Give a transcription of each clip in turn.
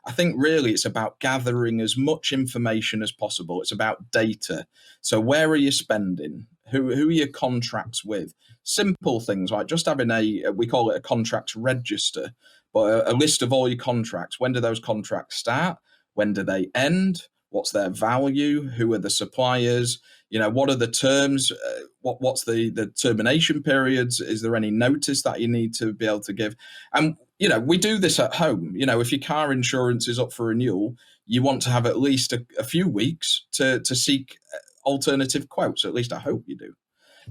I think really it's about gathering as much information as possible. It's about data. So where are you spending? Who are your contracts with? Simple things like just having we call it a contracts register, but a list of all your contracts. When do those contracts start? When do they end? What's their value? Who are the suppliers? What are the terms? What's the termination periods? Is there any notice that you need to be able to give? And we do this at home. If your car insurance is up for renewal, you want to have at least a few weeks to seek alternative quotes. At least I hope you do.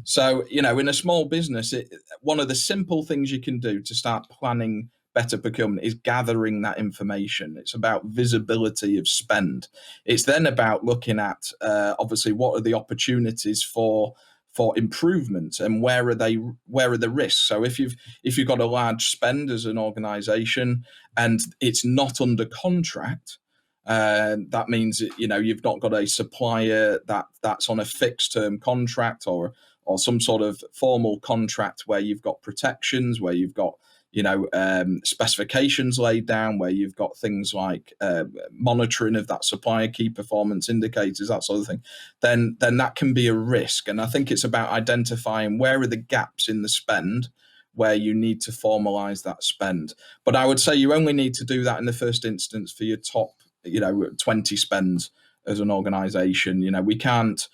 So, in a small business, one of the simple things you can do to start planning better procurement is gathering that information. It's about visibility of spend. It's then about looking at, obviously, what are the opportunities for improvement, and where are the risks. So if you've got a large spend as an organization and it's not under contract, that means you've not got a supplier that's on a fixed term contract or some sort of formal contract where you've got protections, where you've got specifications laid down, where you've got things like monitoring of that supplier, key performance indicators, that sort of thing, then that can be a risk. And I think it's about identifying where are the gaps in the spend where you need to formalize that spend. But I would say you only need to do that in the first instance for your top 20 spends as an organization. We can't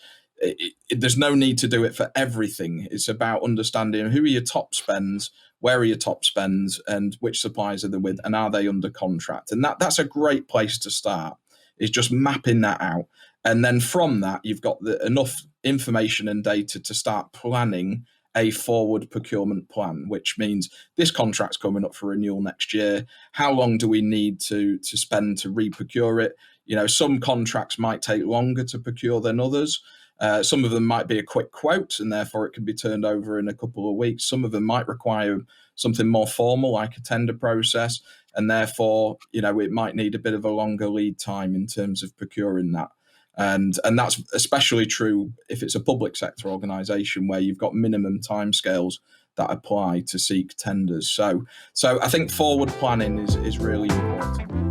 there's no need to do it for everything. It's about understanding who are your top spends, where are your top spends, and which suppliers are they with, and are they under contract? And that's a great place to start, is just mapping that out. And then from that, you've got enough information and data to start planning a forward procurement plan, which means this contract's coming up for renewal next year. How long do we need to spend to re-procure it? Some contracts might take longer to procure than others. Some of them might be a quick quote, and therefore it can be turned over in a couple of weeks. Some of them might require something more formal, like a tender process, and therefore, it might need a bit of a longer lead time in terms of procuring that. And that's especially true if it's a public sector organisation where you've got minimum timescales that apply to seek tenders. So I think forward planning is really important.